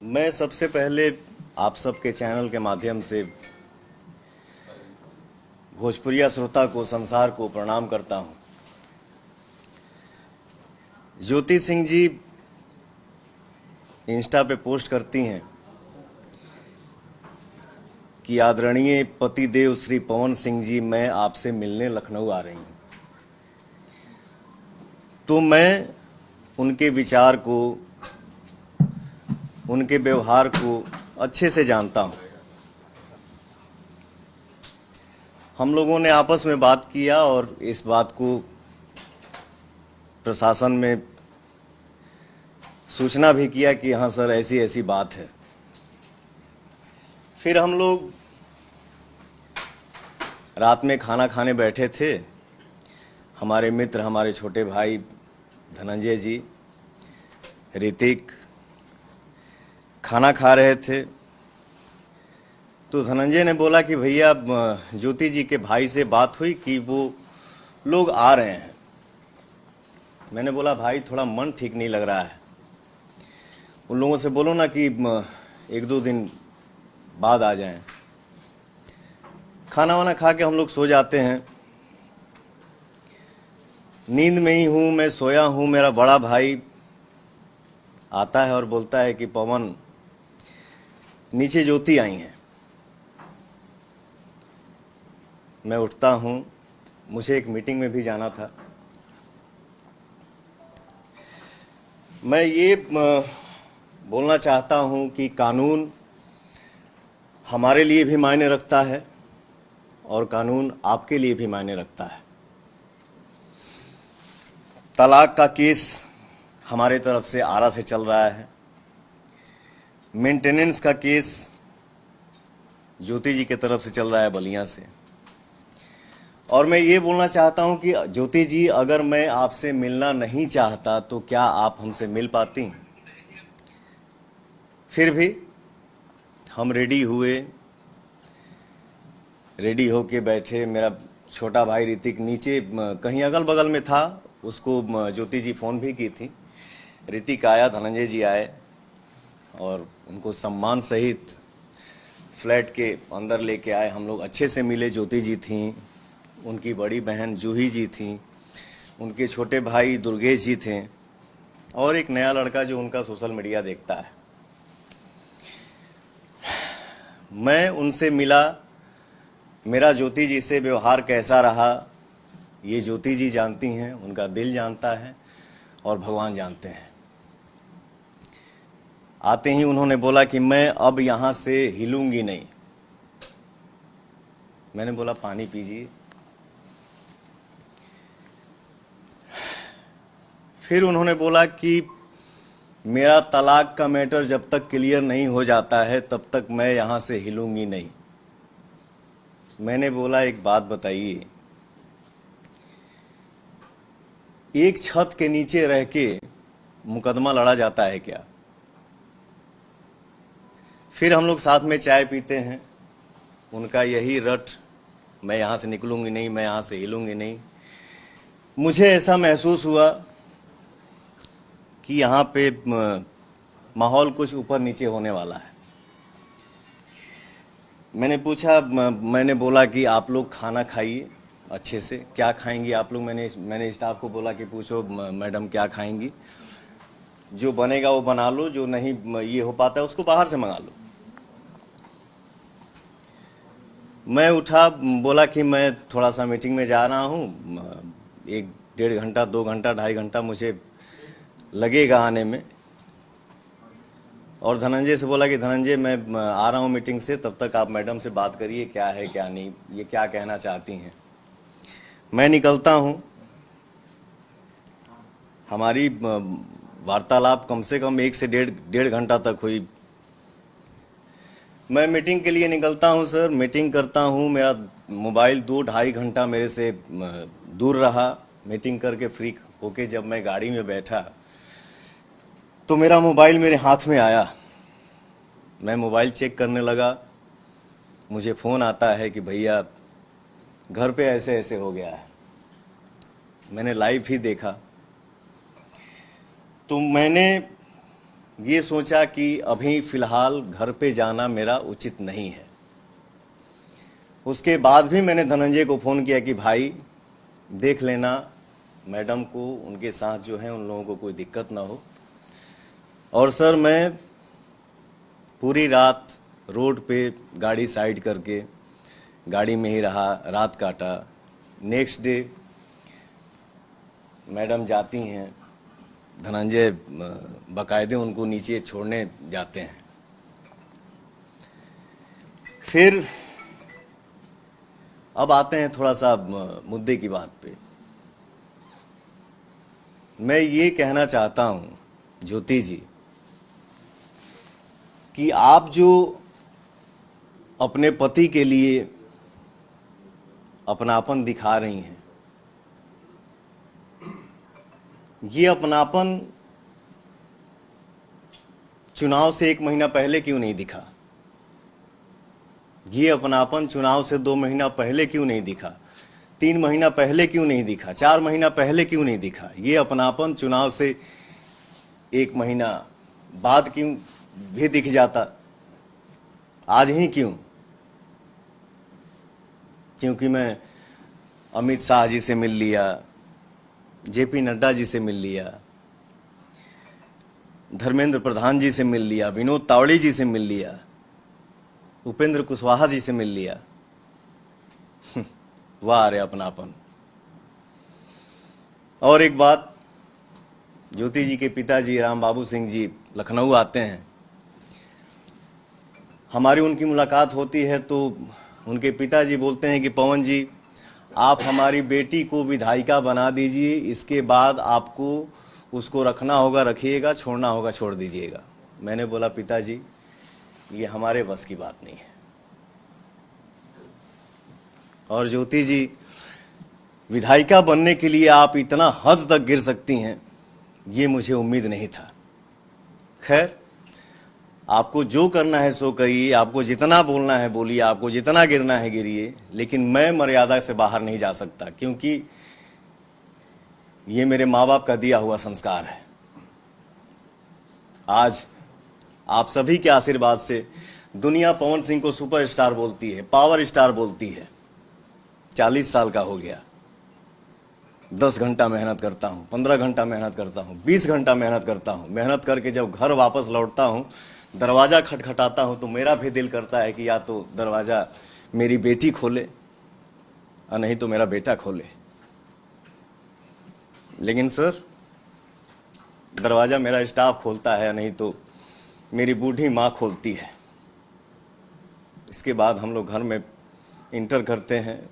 मैं सबसे पहले आप सबके चैनल के माध्यम से भोजपुरिया श्रोता को, संसार को प्रणाम करता हूं। ज्योति सिंह जी इंस्टा पे पोस्ट करती हैं कि आदरणीय पतिदेव श्री पवन सिंह जी, मैं आपसे मिलने लखनऊ आ रही हूं। तो मैं उनके विचार को, उनके व्यवहार को अच्छे से जानता हूं। हम लोगों ने आपस में बात किया और इस बात को प्रशासन में सूचना भी किया कि हाँ सर, ऐसी ऐसी बात है। फिर हम लोग रात में खाना खाने बैठे थे। हमारे मित्र, हमारे छोटे भाई धनंजय जी, ऋतिक खाना खा रहे थे। तो धनंजय ने बोला कि भैया, ज्योति जी के भाई से बात हुई कि वो लोग आ रहे हैं। मैंने बोला भाई, थोड़ा मन ठीक नहीं लग रहा है, उन लोगों से बोलो ना कि एक दो दिन बाद आ जाएं। खाना वाना खा के हम लोग सो जाते हैं। नींद में ही हूं, मैं सोया हूं। मेरा बड़ा भाई आता है और बोलता है कि पवन, नीचे ज्योति आई हैं। मैं उठता हूं, मुझे एक मीटिंग में भी जाना था। मैं ये बोलना चाहता हूं कि कानून हमारे लिए भी मायने रखता है और कानून आपके लिए भी मायने रखता है। तलाक का केस हमारे तरफ से आरा से चल रहा है। मेंटेनेंस का केस ज्योति जी की तरफ से चल रहा है, बलिया से। और मैं ये बोलना चाहता हूं कि ज्योति जी, अगर मैं आपसे मिलना नहीं चाहता तो क्या आप हमसे मिल पाती? फिर भी हम रेडी हुए, रेडी होके बैठे। मेरा छोटा भाई ऋतिक नीचे कहीं अगल बगल में था, उसको ज्योति जी फोन भी की थी। ऋतिक आया, धनंजय जी आए और उनको सम्मान सहित फ्लैट के अंदर लेके आए। हम लोग अच्छे से मिले। ज्योति जी थीं, उनकी बड़ी बहन जूही जी थीं, उनके छोटे भाई दुर्गेश जी थे और एक नया लड़का जो उनका सोशल मीडिया देखता है। मैं उनसे मिला। मेरा ज्योति जी से व्यवहार कैसा रहा, ये ज्योति जी जानती हैं, उनका दिल जानता है और भगवान जानते हैं। आते ही उन्होंने बोला कि मैं अब यहां से हिलूंगी नहीं। मैंने बोला पानी पीजिए। फिर उन्होंने बोला कि मेरा तलाक का मैटर जब तक क्लियर नहीं हो जाता है तब तक मैं यहां से हिलूंगी नहीं। मैंने बोला एक बात बताइए, एक छत के नीचे रह के मुकदमा लड़ा जाता है क्या? फिर हम लोग साथ में चाय पीते हैं। उनका यही रट, मैं यहां से निकलूंगी नहीं, मैं यहां से हिलूंगी नहीं। मुझे ऐसा महसूस हुआ कि यहाँ पे माहौल कुछ ऊपर नीचे होने वाला है। मैंने पूछा, मैंने बोला कि आप लोग खाना खाइए अच्छे से। क्या खाएंगी आप लोग? मैंने स्टाफ को बोला कि पूछो मैडम क्या खाएंगी, जो बनेगा वो बना लो, जो नहीं ये हो पाता है उसको बाहर से मंगा लो। मैं उठा, बोला कि मैं थोड़ा सा मीटिंग में जा रहा हूँ, एक डेढ़ घंटा, 2 घंटा, 2.5 घंटा मुझे लगेगा आने में। और धनंजय से बोला कि धनंजय, मैं आ रहा हूँ मीटिंग से, तब तक आप मैडम से बात करिए क्या है क्या नहीं, ये क्या कहना चाहती हैं। मैं निकलता हूँ। हमारी वार्तालाप कम से कम 1 से डेढ़ घंटा तक हुई। मैं मीटिंग के लिए निकलता हूँ सर, मीटिंग करता हूँ। मेरा मोबाइल 2-2.5 घंटा मेरे से दूर रहा। मीटिंग करके फ्री होके जब मैं गाड़ी में बैठा तो मेरा मोबाइल मेरे हाथ में आया। मैं मोबाइल चेक करने लगा। मुझे फ़ोन आता है कि भैया घर पे ऐसे ऐसे हो गया है। मैंने लाइव ही देखा। तो मैंने ये सोचा कि अभी फिलहाल घर पे जाना मेरा उचित नहीं है। उसके बाद भी मैंने धनंजय को फ़ोन किया कि भाई देख लेना मैडम को, उनके साथ जो है उन लोगों को कोई दिक्कत ना हो। और सर मैं पूरी रात रोड पे गाड़ी साइड करके गाड़ी में ही रहा, रात काटा। नेक्स्ट डे मैडम जाती हैं, धनंजय बाकायदे उनको नीचे छोड़ने जाते हैं। फिर अब आते हैं थोड़ा सा मुद्दे की बात पे। मैं ये कहना चाहता हूं ज्योति जी कि आप जो अपने पति के लिए अपनापन दिखा रही हैं, ये अपनापन चुनाव से 1 महीना पहले क्यों नहीं दिखा? ये अपनापन चुनाव से 2 महीना पहले क्यों नहीं दिखा? 3 महीना पहले क्यों नहीं दिखा? 4 महीना पहले क्यों नहीं दिखा? ये अपनापन चुनाव से 1 महीना बाद क्यों भी दिख जाता? आज ही क्यों? क्योंकि मैं अमित शाह जी से मिल लिया, जेपी नड्डा जी से मिल लिया, धर्मेंद्र प्रधान जी से मिल लिया, विनोद तावड़े जी से मिल लिया, उपेंद्र कुशवाहा जी से मिल लिया। वाह रे अपनापन। और एक बात, ज्योति जी के पिताजी राम बाबू सिंह जी लखनऊ आते हैं, हमारी उनकी मुलाकात होती है तो उनके पिताजी बोलते हैं कि पवन जी आप हमारी बेटी को विधायिका बना दीजिए, इसके बाद आपको उसको रखना होगा रखिएगा, छोड़ना होगा छोड़ दीजिएगा। मैंने बोला पिताजी ये हमारे बस की बात नहीं है। और ज्योति जी विधायिका बनने के लिए आप इतना हद तक गिर सकती हैं, ये मुझे उम्मीद नहीं था। खैर आपको जो करना है सो करिए, आपको जितना बोलना है बोलिए, आपको जितना गिरना है गिरिए, लेकिन मैं मर्यादा से बाहर नहीं जा सकता, क्योंकि ये मेरे माँ बाप का दिया हुआ संस्कार है। आज आप सभी के आशीर्वाद से दुनिया पवन सिंह को सुपरस्टार बोलती है, पावर स्टार बोलती है। 40 साल का हो गया, 10 घंटा मेहनत करता हूँ, 15 घंटा मेहनत करता हूँ, 20 घंटा मेहनत करता हूँ। मेहनत करके जब घर वापस लौटता हूँ, दरवाज़ा खटखटाता हूँ तो मेरा भी दिल करता है कि या तो दरवाज़ा मेरी बेटी खोले और नहीं तो मेरा बेटा खोले। लेकिन सर दरवाज़ा मेरा स्टाफ खोलता है, नहीं तो मेरी बूढ़ी माँ खोलती है। इसके बाद हम लोग घर में इंटर करते हैं,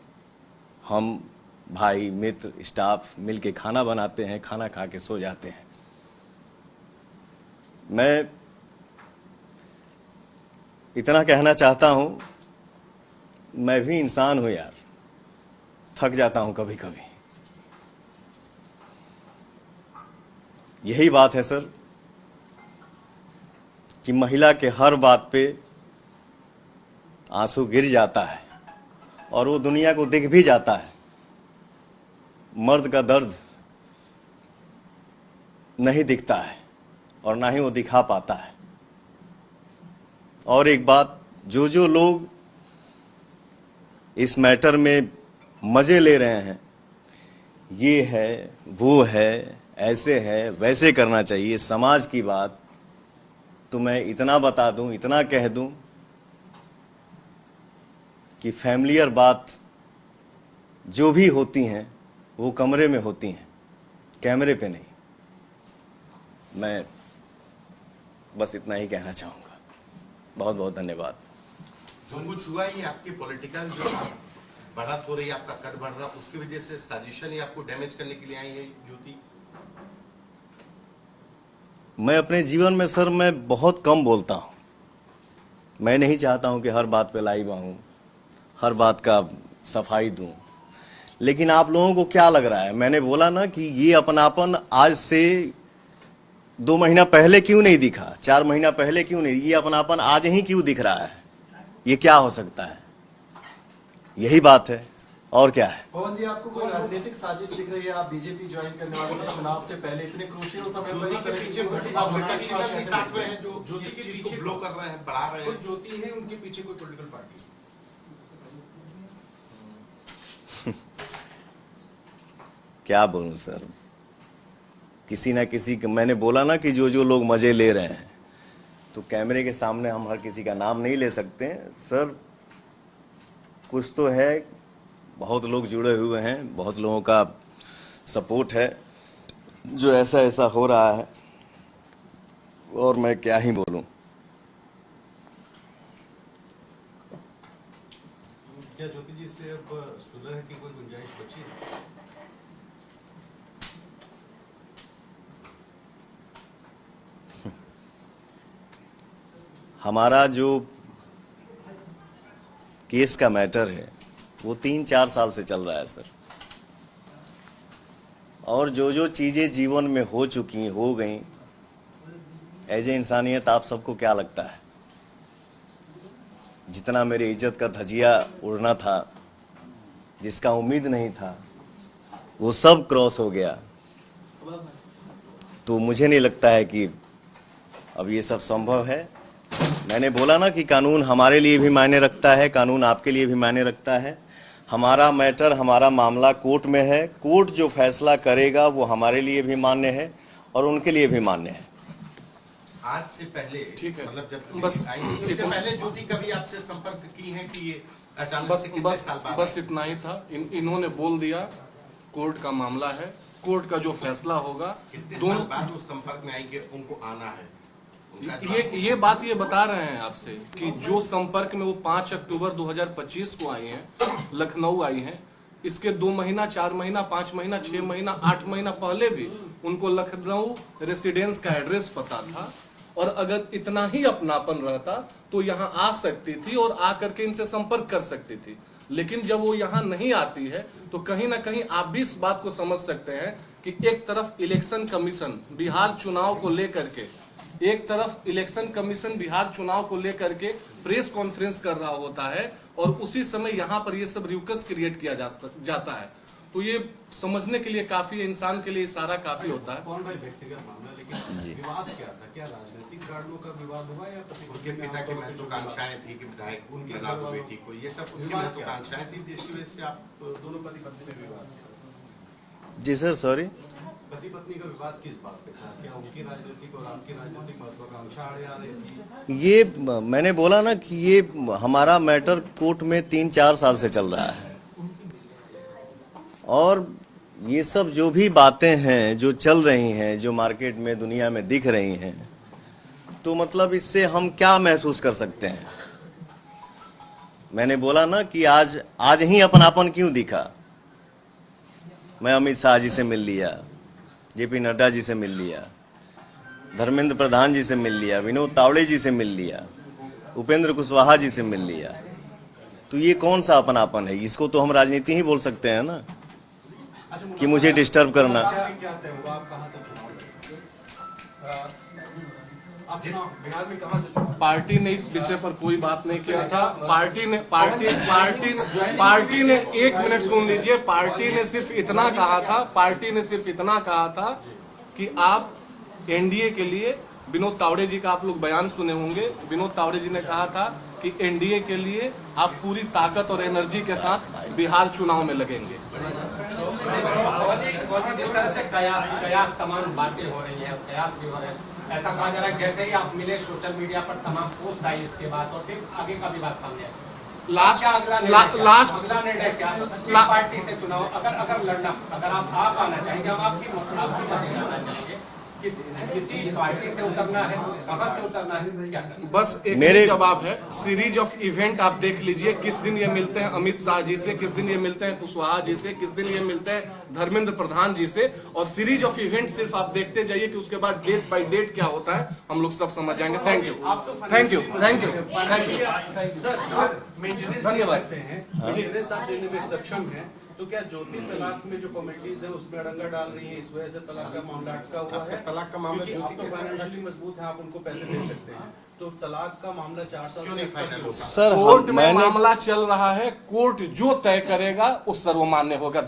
हम भाई मित्र स्टाफ मिल के खाना बनाते हैं, खाना खा के सो जाते हैं। मैं इतना कहना चाहता हूं, मैं भी इंसान हूं यार, थक जाता हूं कभी कभी। यही बात है सर कि महिला के हर बात पे आंसू गिर जाता है और वो दुनिया को दिख भी जाता है। मर्द का दर्द नहीं दिखता है और ना ही वो दिखा पाता है। और एक बात, जो लोग इस मैटर में मजे ले रहे हैं, ये है वो है, ऐसे है वैसे करना चाहिए, समाज की बात, तो मैं इतना बता दूं, इतना कह दूं कि फैमिलियर बात जो भी होती हैं वो कमरे में होती हैं, कैमरे पे नहीं। मैं बस इतना ही कहना चाहूँगा। बहुत बहुत धन्यवाद। जो कुछ हुआ ये आपकी पॉलिटिकल जो बढ़त हो रही है, आपका कद बढ़ रहा, उसकी वजह से साजिशन ही आपको डैमेज करने के लिए आई है ज्योति? मैं अपने जीवन में सर मैं बहुत कम बोलता हूँ। मैं नहीं चाहता हूँ कि हर बात पे लाइव आऊँ, हर बात का सफाई दूँ। लेकिन आप लोगों को क्या लग रहा है? मैंने बोला ना कि ये अपनापन आज से 2 महीना पहले क्यों नहीं दिखा, 4 महीना पहले क्यों नहीं, ये अपनापन आज ही क्यों दिख रहा है? ये क्या हो सकता है? यही बात है। और क्या है। पवन जी, आपको कोई राजनीतिक साजिश दिख रही है? आप बीजेपी ज्वाइन करने वाले हैं, चुनाव से पहले इतने क्रूशियल समय पर इस तरह की पीछे कोई घटना होना विकास शीला भी कैसे साथ में देखते हैं? है जो ज्योति के पीछे ब्लो कर रहे हैं, बढ़ा रहे हैं। ज्योति है उनके पीछे कोई पॉलिटिकल पार्टी? क्या बोलूं सर, किसी ना किसी का, मैंने बोला ना कि जो जो लोग मजे ले रहे हैं, तो कैमरे के सामने हम हर किसी का नाम नहीं ले सकते हैं सर। कुछ तो है, बहुत लोग जुड़े हुए हैं, बहुत लोगों का सपोर्ट है, जो ऐसा ऐसा हो रहा है, और मैं क्या ही बोलूं। क्या ज्योति जी से अब सुलह की कोई गुंजाइश बची है? हमारा जो केस का मैटर है वो 3-4 साल से चल रहा है सर, और जो जो चीजें जीवन में हो चुकी हो गई, एज ए इंसानियत आप सबको क्या लगता है, जितना मेरी इज्जत का धजिया उड़ना था, जिसका उम्मीद नहीं था, वो सब क्रॉस हो गया। तो मुझे नहीं लगता है कि अब ये सब संभव है। मैंने बोला ना कि कानून हमारे लिए भी मायने रखता है, कानून आपके लिए भी मायने रखता है। हमारा मैटर, हमारा मामला कोर्ट में है, कोर्ट जो फैसला करेगा वो हमारे लिए भी मान्य है और उनके लिए भी मान्य है। आज से पहले, ठीक है, मतलब जब बस इससे पहले ज्योति कभी आपसे संपर्क की है कि ये अचानक बस से कितने बस साल बाद? बस इतना ही था। इन्होंने बोल दिया कोर्ट का मामला है, कोर्ट का जो फैसला होगा, कितने साल बाद वो संपर्क में आएंगे, उनको आना है? ये बात ये बता रहे हैं आपसे कि जो संपर्क में वो 5 अक्टूबर 2025 को आई हैं, लखनऊ आई हैं, इसके 2 महीना, 4 महीना, 5 महीना, 6 महीना, 8 महीना पहले भी उनको लखनऊ रेसिडेंस का एड्रेस पता था, और अगर इतना ही अपनापन रहता तो यहाँ आ सकती थी और आकर के इनसे संपर्क कर सकती थी। लेकिन जब वो यहाँ नहीं आती है तो कहीं ना कहीं आप भी इस बात को समझ सकते हैं कि एक तरफ इलेक्शन कमीशन बिहार चुनाव को लेकर के बिहार चुनाव को लेकर के प्रेस कॉन्फ्रेंस कर रहा होता है, और उसी समय यहाँ पर ये सब रिउकस क्रिएट किया जाता है। तो ये समझने के लिए काफी, इंसान के लिए इशारा काफी होता है। कौन भाई व्यक्तिगत मामला, लेकिन विवाद क्या था? क्या राजनीतिक कारणों का विवाद हुआ या उनके पिता की महत्वाकांक्षाएं थी कि विधायक उनके बना दो बेटी को, ये सब उनकी महत्वाकांक्षाएं थी, जिसकी वजह से आप दोनों पति पत्नी में विवाद? जी सर, सॉरी, पति पत्नी का विवाद किस बात पे था? क्या उनकी राजनीतिक और आपकी राजनीतिक महत्वाकांक्षा आड़े आ रही थी? ये मैंने बोला ना कि ये हमारा मैटर कोर्ट में 3-4 साल से चल रहा है, और ये सब जो भी बातें हैं जो चल रही हैं, जो मार्केट में दुनिया में दिख रही हैं, तो मतलब इससे हम क्या महसूस कर सकते हैं। मैंने बोला ना कि आज ही अपनापन क्यों दिखा। मैं अमित शाह जी से मिल लिया, जेपी नड्डा जी से मिल लिया, धर्मेंद्र प्रधान जी से मिल लिया, विनोद तावड़े जी से मिल लिया, उपेंद्र कुशवाहा जी से मिल लिया। तो ये कौन सा अपनापन है? इसको तो हम राजनीति ही बोल सकते हैं ना, कि मुझे डिस्टर्ब करना। आप कहाँ से चुनाव लड़े? आप चुनाव बिहार में कहाँ से चुनाव? पार्टी ने इस विषय पर कोई बात नहीं किया था। पार्टी ने 1 मिनट सुन लीजिए, पार्टी ने सिर्फ इतना कहा था कि आप एनडीए के लिए, विनोद तावड़े जी का आप लोग बयान सुने होंगे, विनोद तावड़े जी ने कहा था कि एनडीए के लिए आप पूरी ताकत और एनर्जी के साथ बिहार चुनाव में लगेंगे। जिस तरह से कयास तमाम बातें हो रही है, कयास भी हो रहे हैं, ऐसा कहा जा रहा है जैसे ही आप मिले सोशल मीडिया पर तमाम पोस्ट आई इसके बाद, और फिर आगे का भी बात सामने आई। लास्ट अगला निर्णय क्या? किस पार्टी से चुनाव अगर लड़ना, अगर आप आना चाहेंगे, हम आपकी मदद करना चाहेंगे, किसी पार्टी से उतरना है, कहां से उतरना है, क्या? बस एक मेरे जवाब है, सीरीज ऑफ इवेंट आप देख लीजिए। किस दिन ये मिलते हैं अमित शाह जी से, किस दिन ये मिलते हैं कुशवाहा जी से, किस दिन ये मिलते हैं धर्मेंद्र प्रधान जी से, और सीरीज ऑफ इवेंट सिर्फ आप देखते जाइए कि उसके बाद डेट बाय डेट क्या होता है, हम लोग सब समझ जाएंगे। Thank you. मेंटेनेंस दे सकते हैं, मेंटेनेंस आप देने में सक्षम है, तो क्या ज्योति तलाक में जो कमेटीज है उसमें अड़ंगा डाल रही है, इस वजह से तलाक का मामला अटका हुआ आपका है? तलाक का मामला क्योंकि आप ज्योति तो के साथ फाइनेंशियली मजबूत है, आप उनको पैसे दे सकते हैं, तो तलाक का मामला 4 साल क्यों से नहीं फाइनल होता? सर कोर्ट में मैंने मामला चल रहा है, कोर्ट जो तय करेगा वो सर्वमान्य होगा।